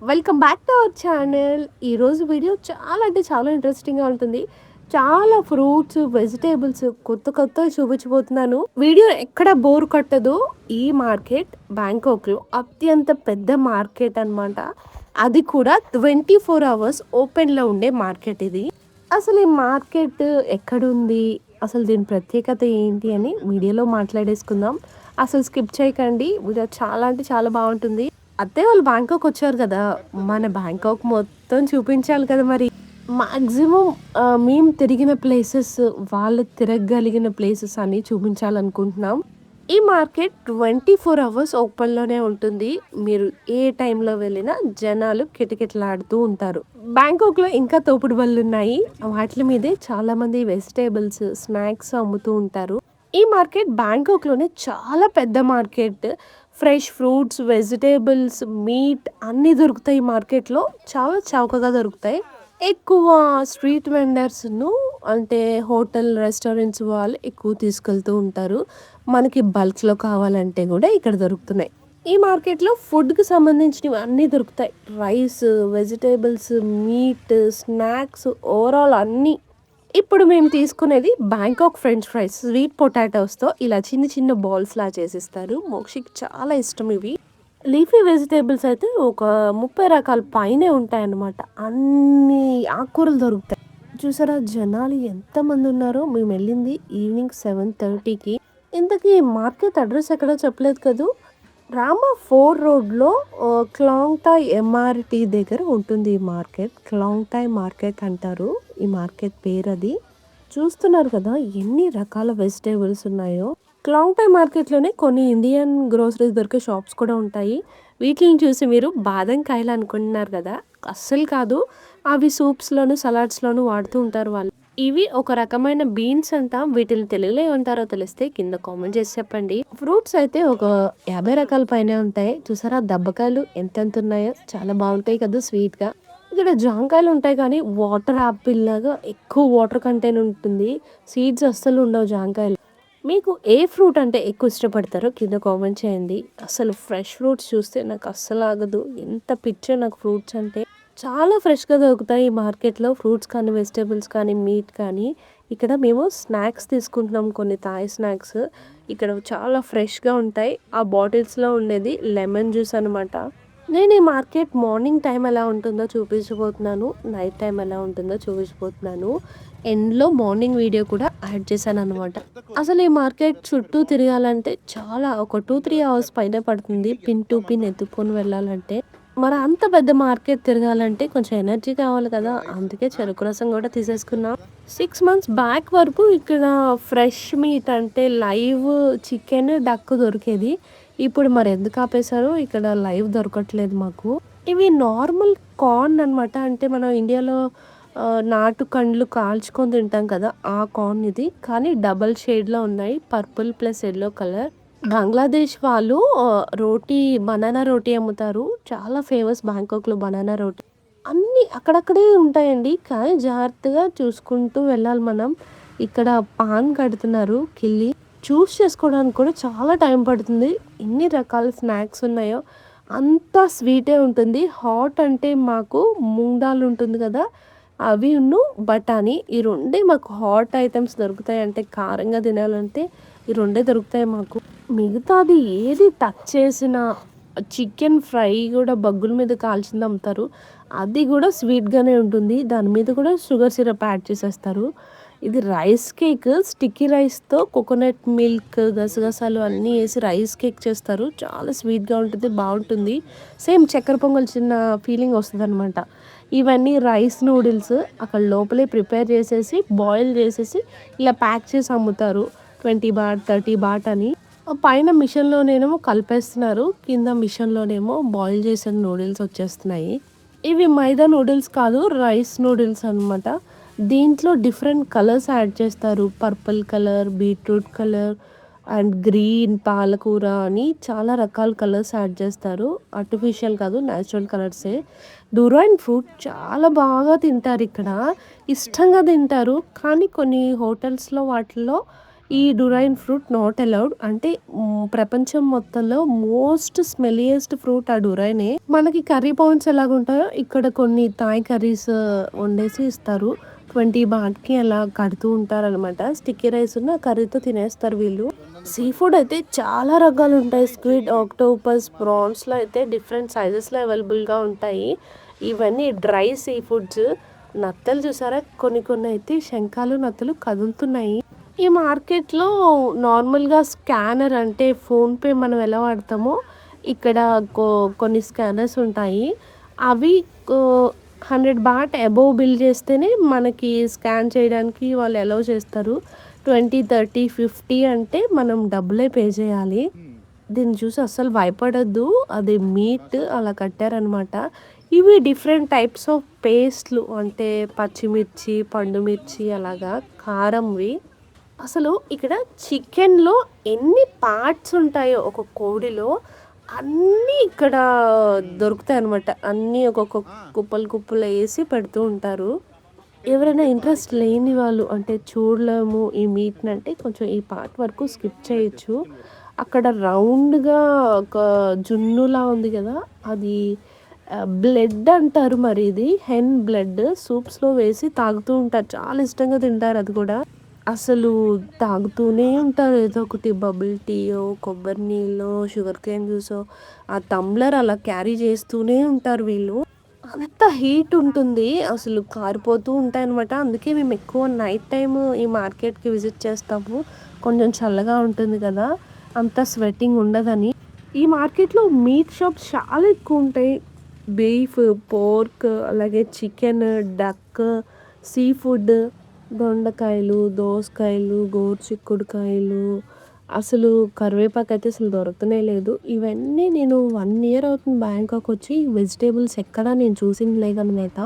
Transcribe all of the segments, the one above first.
Welcome back to our channel. ఈరోజు video చాలా అంటే చాలా ఇంట్రెస్టింగ్గా ఉంటుంది. చాలా ఫ్రూట్స్, వెజిటేబుల్స్ కొత్తవి చూపించబోతున్నాను. వీడియో ఎక్కడ బోర్ కొట్టదు. ఈ మార్కెట్ బ్యాంకాక్లో అత్యంత పెద్ద మార్కెట్ అన్నమాట. అది కూడా 24 అవర్స్ ఓపెన్లో ఉండే మార్కెట్ ఇది. అసలు ఈ మార్కెట్ ఎక్కడుంది, అసలు దీని ప్రత్యేకత ఏంటి అని వీడియోలో మాట్లాడేసుకుందాం. అసలు స్కిప్ చేయకండి, వీడియో చాలా అంటే చాలా బాగుంటుంది. అత్తయ్య వాళ్ళు బ్యాంకాక్ వచ్చారు కదా! మన బ్యాంకాక్ మొత్తం చూపించాలి కదా మరి. మాక్సిమం మేము తిరిగిన ప్లేసెస్, వాళ్ళు తిరగగలిగిన ప్లేసెస్ అన్నీ చూపించాలనుకుంటున్నాం. ఈ మార్కెట్ 24 అవర్స్ ఓపెన్‌లోనే ఉంటుంది. మీరు ఏ టైంలో వెళ్ళినా జనాలు కిటకిటలాడుతూ ఉంటారు. బ్యాంకాక్‌లో ఇంకా తోపుడు బళ్ళున్నాయి. వాటిల మీదే చాలామంది వెజిటబుల్స్, స్నాక్స్ అమ్ముతూ ఉంటారు. ఈ మార్కెట్ బ్యాంకాక్‌లోనే చాలా పెద్ద market. Fresh fruits, vegetables, meet అన్నీ దొరుకుతాయి ఈ మార్కెట్‌లో. చాలా చౌకగా దొరుకుతాయి. ఎక్కువ స్ట్రీట్ వెండర్స్‌ను అంటే హోటల్, రెస్టారెంట్స్ వాళ్ళు ఎక్కువ తీసుకెళ్తూ ఉంటారు. మనకి బల్క్‌లో కావాలంటే గూడా ఇక్కడ దొరుకుతున్నాయి. ఈ మార్కెట్‌లో ఫుడ్‌కి సంబంధించినవి అన్నీ దొరుకుతాయి. Rice, vegetables, meet, snacks overall అన్నీ. ఇప్పుడు మేము తీసుకునేది బ్యాంకాక్ ఫ్రెంచ్ ఫ్రైస్. స్వీట్ పొటాటోస్‌తో ఇలా చిన్న చిన్న బాల్స్‌లా చేసిస్తారు. మోక్షికి చాలా ఇష్టం ఇవి. లీఫీ వెజిటబుల్స్ అయితే ఒక 30 రకాల పైనే ఉంటాయన్నమాట. అన్ని ఆకుకూరలు దొరుకుతాయి. చూసారా జనాలు ఎంతమంది ఉన్నారో. మేము వెళ్ళింది ఈవినింగ్ 7:30కి. ఇంతకీ మార్కెట్ అడ్రస్ ఎక్కడో చెప్పలేదు కదూ. రామా 4 రోడ్‌లో క్లాంగ్‌టాయ్ ఎంఆర్‌టీ దగ్గర ఉంటుంది ఈ మార్కెట్. క్లాంగ్‌టాయ్ మార్కెట్ అంటారు ఈ మార్కెట్ పేరది. చూస్తున్నారు కదా ఎన్ని రకాల వెజిటబుల్స్ ఉన్నాయో. క్లాంగ్‌టాయ్ మార్కెట్‌లోనే కొన్ని ఇండియన్ గ్రోసరీస్ దొరికే షాప్స్ కూడా ఉంటాయి. వీటిని చూసి మీరు బాదం కాయలు అనుకుంటున్నారు కదా! అస్సలు కాదు. అవి సూప్స్‌లోను, సలాడ్స్‌లోను వాడుతూ ఉంటారు వాళ్ళు. ఇవి ఒక రకమైన బీన్స్ అంట. వీటిని తెలుగులో ఏమంటారో తెలిస్తే కింద కామెంట్ చేసి చెప్పండి. ఫ్రూట్స్ అయితే ఒక 50 రకాల పైనే ఉంటాయి. చూసారా దబ్బకాయలు ఎంతెంత ఉన్నాయో. చాలా బాగుంటాయి కదా స్వీట్‌గా. ఇక్కడ జాంకాయలు ఉంటాయి కానీ వాటర్ యాపిల్ లాగా ఎక్కువ వాటర్ కంటెంట్ ఉంటుంది. సీడ్స్ అస్సలు ఉండవు జాంకాయలు. మీకు ఏ ఫ్రూట్ అంటే ఎక్కువ ఇష్టపడతారో కింద కామెంట్ చేయండి. అసలు ఫ్రెష్ ఫ్రూట్స్ చూస్తే నాకు అస్సలు ఆగదు. ఎంత పిచ్చో నాకు ఫ్రూట్స్ అంటే. చాలా ఫ్రెష్‌గా దొరుకుతాయి ఈ మార్కెట్‌లో. ఫ్రూట్స్ కానీ, వెజిటబుల్స్ కానీ, మీట్ కానీ. ఇక్కడ మేము స్నాక్స్ తీసుకుంటున్నాం, కొన్ని థాయ్ స్నాక్స్. ఇక్కడ చాలా ఫ్రెష్‌గా ఉంటాయి. ఆ బాటిల్స్‌లో ఉండేది లెమన్ జ్యూస్ అనమాట. నేను ఈ మార్కెట్ మార్నింగ్ టైం ఎలా ఉంటుందో చూపించబోతున్నాను. నైట్ టైం ఎలా ఉంటుందో చూపించబోతున్నాను. ఎండ్‌లో మార్నింగ్ వీడియో కూడా యాడ్ చేశాననమాట. అసలు ఈ మార్కెట్ చుట్టూ తిరగాలంటే చాలా ఒక 2, 3 అవర్స్ పైనే పడుతుంది. పిన్ టు పిన్ ఎత్తుక్కొని వెళ్ళాలంటే. మరి అంత పెద్ద మార్కెట్ తిరగాలంటే కొంచెం ఎనర్జీ కావాలి కదా! అందుకే చెరుకు రసం కూడా తీసేసుకున్నా. 6 మంత్స్ బ్యాక్ వరకు ఇక్కడ ఫ్రెష్ మీట్ అంటే లైవ్ చికెన్, డక్ దొరికేది. ఇప్పుడు మరి ఎందుకు ఆపేశారో ఇక్కడ లైవ్ దొరకట్లేదు మాకు. ఇవి నార్మల్ కార్న్ అనమాట. అంటే మనం ఇండియాలో నాటు కండ్లు కాల్చుకొని తింటాం కదా! ఆ కార్న్ ఇది. కానీ డబల్ షేడ్‌లో ఉన్నాయి. Purple plus yellow colour. Bangladesh వాళ్ళు రోటీ, బనానా రోటీ అమ్ముతారు. చాలా ఫేమస్ బ్యాంకాక్‌లో బనానా రోటీ. అన్నీ అక్కడక్కడే ఉంటాయండి. కానీ జాగ్రత్తగా చూసుకుంటూ వెళ్ళాలి మనం. ఇక్కడ పాన్ కడుతున్నారు కిళ్ళి. చూస్ చేసుకోవడానికి కూడా చాలా టైం పడుతుంది. ఎన్ని రకాల స్నాక్స్ ఉన్నాయో. అంతా స్వీటే ఉంటుంది. హాట్ అంటే మాకు మూంగ్ దాల్ ఉంటుంది కదా! అవిను బఠానీ ఈ రెండే మాకు హాట్ ఐటెమ్స్ దొరుకుతాయి. అంటే కారంగా తినాలంటే ఈ రెండే దొరుకుతాయి మాకు. మిగతాది ఏది టచ్ చేసినా చికెన్ ఫ్రై కూడా బగ్గుల మీద కాల్చింది అమ్ముతారు. అది కూడా స్వీట్‌గానే ఉంటుంది. దాని మీద కూడా షుగర్ సిరప్ యాడ్ చేసేస్తారు. ఇది రైస్ కేక్, స్టిక్కీ రైస్‌తో కోకోనట్ మిల్క్, గసగసాలు అన్నీ ఏసి రైస్ కేక్ చేస్తారు. చాలా స్వీట్‌గా ఉంటుంది. బావుంటుంది. సేమ్ చక్కెర పొంగల్ చిన్న ఫీలింగ్ వస్తదనమాట. ఇవన్నీ రైస్ నూడిల్స్ అక్కడ లోపలే ప్రిపేర్ చేసేసి, బాయిల్ చేసేసి ఇలా ప్యాక్ చేసి అమ్ముతారు. 20 బాట్, 30 బాట్ అని. పైన మిషన్‌లోనేమో కలిపేస్తున్నారు. కింద మిషన్‌లోనేమో బాయిల్ చేసిన నూడిల్స్ వచ్చేస్తున్నాయి. ఇవి మైదా నూడిల్స్ కాదు, రైస్ నూడిల్స్ అనమాట. దీంట్లో డిఫరెంట్ కలర్స్ యాడ్ చేస్తారు. Purple colour, beetroot colour and green, పాలకూర అని చాలా రకాల కలర్స్ యాడ్ చేస్తారు. ఆర్టిఫిషియల్ కాదు, న్యాచురల్ కలర్సే. డూరాన్ ఫ్రూట్ చాలా బాగా తింటారు ఇక్కడ. ఇష్టంగా తింటారు. కానీ కొన్ని హోటల్స్‌లో వాటిల్లో ఈ డురైన్ ఫ్రూట్ నాట్ అలౌడ్. అంటే ప్రపంచం మొత్తంలో మోస్ట్ స్మెల్లియెస్ట్ ఫ్రూట్ ఆ డురైనే. మనకి కర్రీ పాయింట్స్ ఎలాగుంటాయో ఇక్కడ కొన్ని థాయ్ కర్రీస్ వండేసి ఇస్తారు. 20 బాట్‌కి అలా కడుతూ ఉంటారనమాట. స్టిక్కీ రైస్‌ను ఆ కర్రీతో తినేస్తారు వీళ్ళు. సీ ఫుడ్ అయితే చాలా రకాలుంటాయి. స్క్విడ్, ఆక్టోపస్, ప్రాన్స్‌లో అయితే డిఫరెంట్ సైజెస్‌లో అవైలబుల్‌గా ఉంటాయి. ఇవన్నీ డ్రై సీ ఫుడ్స్. నత్తలు చూసారా? కొన్ని కొన్ని అయితే శంఖాలు, నత్తలు కదులుతున్నాయి. ఈ మార్కెట్‌లో నార్మల్‌గా స్కానర్ అంటే ఫోన్‌పే మనం ఎలా వాడతామో ఇక్కడ కొ కొన్ని స్కానర్స్ ఉంటాయి. అవి కో 100 బాట్ అబోవ్ బిల్ చేస్తేనే మనకి స్కాన్ చేయడానికి వాళ్ళు అలౌ చేస్తారు. 20, 30, 50 అంటే మనం డబ్బులే పే చేయాలి. దీన్ని చూసి అస్సలు భయపడొద్దు. అది మీట్ అలా కట్టారనమాట. ఇవి డిఫరెంట్ టైప్స్ ఆఫ్ పేస్ట్‌లు అంటే పచ్చిమిర్చి, పండు మిర్చి అలాగా కారంవి. అసలు ఇక్కడ చికెన్‌లో ఎన్ని పార్ట్స్ ఉంటాయో ఒక కోడిలో అన్నీ ఇక్కడ దొరుకుతాయన్నమాట. అన్నీ ఒక్కొక్క కుప్పలు కుప్పలు ఏసి పెడుతూ ఉంటారు. ఎవరైనా ఇంట్రెస్ట్ లేని వాళ్ళు అంటే చూడలేము ఈ మీట్‌ని అంటే కొంచెం ఈ పార్ట్ వరకు స్కిప్ చేయొచ్చు. అక్కడ రౌండ్‌గా ఒక జున్నులా ఉంది గదా! అది బ్లడ్ అంటారు మరి ఇది. హెన్ బ్లడ్ సూప్స్‌లో వేసి తాగుతూ ఉంటారు. చాలా ఇష్టంగా తింటారు అది కూడా. అసలు తాగుతూనే ఉంటారు. ఏదో ఒకటి బబుల్ టీయో, కొబ్బరి నీళ్ళో, షుగర్ కేన్ జ్యూసో ఆ టంబ్లర్ అలా క్యారీ చేస్తూనే ఉంటారు వీళ్ళు. అంత హీట్ ఉంటుంది. అసలు కారిపోతూ ఉంటాయనమాట. అందుకే మేము ఎక్కువ నైట్ టైమ్ ఈ మార్కెట్‌కి విజిట్ చేస్తాము. కొంచెం చల్లగా ఉంటుంది కదా! అంత స్వెట్టింగ్ ఉండదని. ఈ మార్కెట్‌లో మీట్ షాప్స్ చాలా ఎక్కువుంటాయి. బీఫ్, పోర్క్ అలాగే చికెన్, డక్, సీ ఫుడ్, దొండకాయలు, దోసకాయలు, గోరుచిక్కుడుకాయలు, అసలు కరివేపాకైతే అసలు దొరకనే లేదు. ఇవన్నీ నేను 1 ఇయర్ అవుతుంది బ్యాంకాక్ వచ్చి. వెజిటబుల్స్ ఎక్కడ నేను చూసింది లేదనమాట.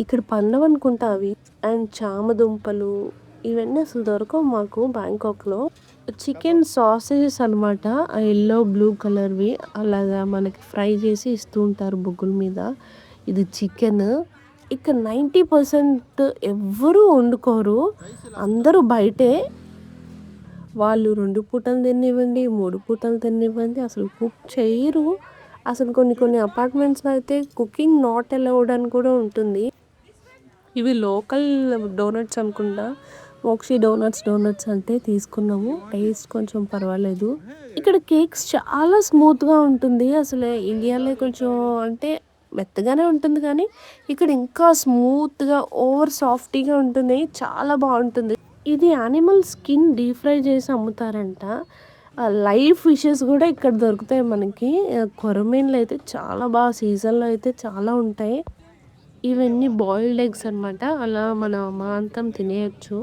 ఇక్కడ పండవనుకుంటా అవి. అండ్ చామదుంపలు ఇవన్నీ అసలు దొరకవు మాకు బ్యాంకాక్‌లో. చికెన్ సాసేజెస్ అనమాట. ఆ యెల్లో, బ్లూ కలర్‌వి అలాగా మనకి ఫ్రై చేసి ఇస్తూ ఉంటారు బొగ్గుల మీద. ఇది చికెన్. ఇక్కడ 90% ఎవ్వరూ వండుకోరు. అందరూ బయటే. వాళ్ళు 2 పూటలు తిననివ్వండి, 3 పూటలు తిననివ్వండి అసలు కుక్ చెయ్యరు. అసలు కొన్ని కొన్ని అపార్ట్మెంట్స్‌లో అయితే కుకింగ్ నాట్ అలౌడ్ అని కూడా ఉంటుంది. ఇవి లోకల్ డోనట్స్ అనుకుంటా. మోక్షి డోనట్స్ అంటే తీసుకున్నాము. టేస్ట్ కొంచెం పర్వాలేదు. ఇక్కడ కేక్స్ చాలా స్మూత్‌గా ఉంటుంది. అసలు ఇండియాలో కొంచెం అంటే మెత్తగానే ఉంటుంది కానీ, ఇక్కడ ఇంకా స్మూత్‌గా ఓవర్ సాఫ్టీగా ఉంటుంది. చాలా బావుంటుంది. ఇది యానిమల్ స్కిన్ డీప్ ఫ్రై చేసి అమ్ముతారంట. లైవ్ ఫిషెస్ కూడా ఇక్కడ దొరుకుతాయి మనకి. కొరమీన్లు అయితే చాలా సీజన్‌లో అయితే చాలా ఉంటాయి. ఇవన్నీ బాయిల్డ్ ఎగ్స్ అనమాట. అలా మన అమాంతం తినేయొచ్చు.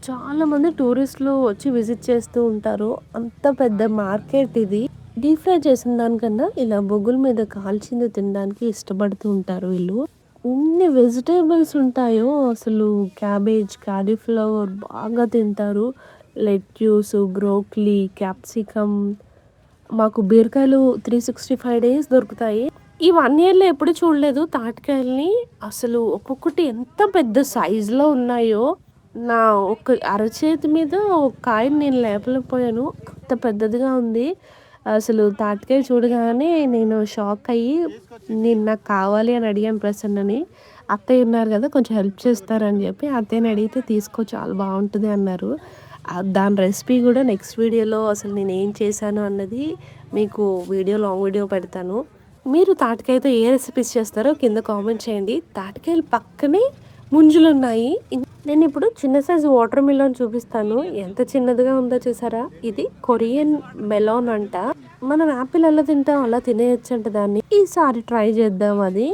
చాలామంది టూరిస్టులు వచ్చి విజిట్ చేస్తూ ఉంటారు. అంత పెద్ద మార్కెట్ ఇది. డీప్ ఫ్రై చేసిన దానికన్నా ఇలా బొగ్గుల మీద కాల్చింది తినడానికి ఇష్టపడుతూ ఉంటారు వీళ్ళు. ఎన్ని వెజిటేబుల్స్ ఉంటాయో అసలు క్యాబేజ్, కాలీఫ్లవర్ బాగా తింటారు. లెట్యూస్, బ్రోకలీ, క్యాప్సికమ్ మాకు బీరకాయలు 365 డేస్ దొరుకుతాయి. ఈ 1 ఇయర్‌లో ఎప్పుడు చూడలేదు తాటికాయలని. అసలు ఒక్కొక్కటి ఎంత పెద్ద సైజులో ఉన్నాయో. నా ఒక అరచేతి మీద ఒక కాయని నేను లేపలేకపోయాను. అంత పెద్దదిగా ఉంది. అసలు తాటికాయ చూడగానే నేను షాక్ అయ్యి నేను నాకు కావాలి అని అడిగాను ప్రసన్నని. అత్తయ్య ఉన్నారు కదా! కొంచెం హెల్ప్ చేస్తారని చెప్పి అత్తయ్యని అడిగితే తీసుకో చాలా బావుంటది అన్నారు. దాని రెసిపీ కూడా నెక్స్ట్ వీడియోలో అసలు నేనేం చేశాను అన్నది మీకు లాంగ్ వీడియో పెడతాను. మీరు తాటికాయతో ఏ రెసిపీస్ చేస్తారో కింద కామెంట్ చేయండి. తాటికాయలు పక్కనే ముంజులున్నాయి. నేను ఇప్పుడు చిన్న సైజు వాటర్ మిలన్ చూపిస్తాను. ఎంత చిన్నదిగా ఉందో చూసారా? ఇది కొరియన్ మెలాన్ అంట. మనం యాపిల్ ఎలా తింటాం అలా తినేయొచ్చంట దాన్ని. ఈసారి ట్రై చేద్దాం అది.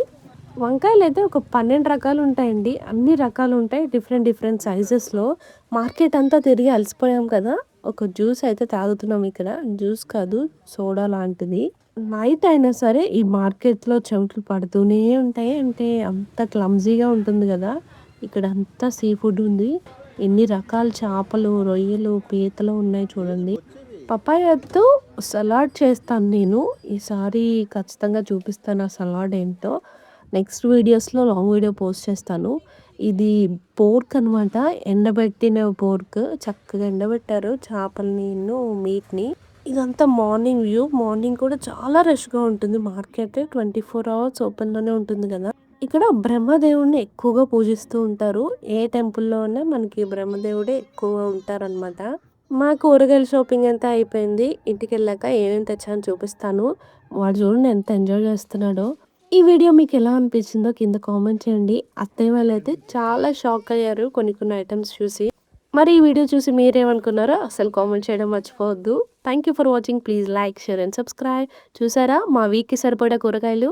వంకాయలు అయితే ఒక 12 రకాలు ఉంటాయండి. అన్ని రకాలు ఉంటాయి. డిఫరెంట్ సైజెస్‌లో. మార్కెట్ అంతా తిరిగి అలసిపోయాం కదా! ఒక జ్యూస్ అయితే తాగుతున్నాం ఇక్కడ. జ్యూస్ కాదు సోడా లాంటిది. నైట్ అయినా సరే ఈ మార్కెట్‌లో చెమటలు పడుతూనే ఉంటాయి. అంటే అంత క్లమ్జీగా ఉంటుంది కదా! ఇక్కడ అంతా సీ ఫుడ్ ఉంది. ఎన్ని రకాల చేపలు, రొయ్యలు, పీతలు ఉన్నాయి చూడండి. పపాయాతో సలాడ్ చేస్తాను నేను. ఈసారి ఖచ్చితంగా చూపిస్తాను ఆ సలాడ్ ఏంటో. నెక్స్ట్ వీడియోస్‌లో లాంగ్ వీడియో పోస్ట్ చేస్తాను. ఇది పోర్క్ అనమాట. ఎండబెట్టిన పోర్క్. చక్కగా ఎండబెట్టారు చేపలనిను, మీట్‌ని. ఇదంతా మార్నింగ్ వ్యూ. మార్నింగ్ కూడా చాలా రష్‌గా ఉంటుంది మార్కెట్. 24 అవర్స్ ఓపెన్‌లోనే ఉంటుంది గదా! ఇక్కడ బ్రహ్మదేవుడిని ఎక్కువగా పూజిస్తూ ఉంటారు. ఏ టెంపుల్‌లో అయినా మనకి బ్రహ్మదేవుడే ఎక్కువగా ఉంటారనమాట. మా కూరగాయల షాపింగ్ అంతా అయిపోయింది. ఇంటికెళ్ళాక ఏమేమి తెచ్చానో చూపిస్తాను. వాడు చూడండి ఎంత ఎంజాయ్ చేస్తున్నాడో. ఈ వీడియో మీకెలా అనిపించిందో కింద కామెంట్ చేయండి. అత్తయ్య వాళ్ళైతే చాలా షాక్ అయ్యారు కొన్ని కొన్ని ఐటెమ్స్ చూసి. మరి ఈ వీడియో చూసి మీరేమనుకున్నారో అసలు కామెంట్ చేయడం మర్చిపోవద్దు. Thank you for watching. Please like, share and subscribe. చూసారా మా వీక్‌కి సరిపడా కూరగాయలు.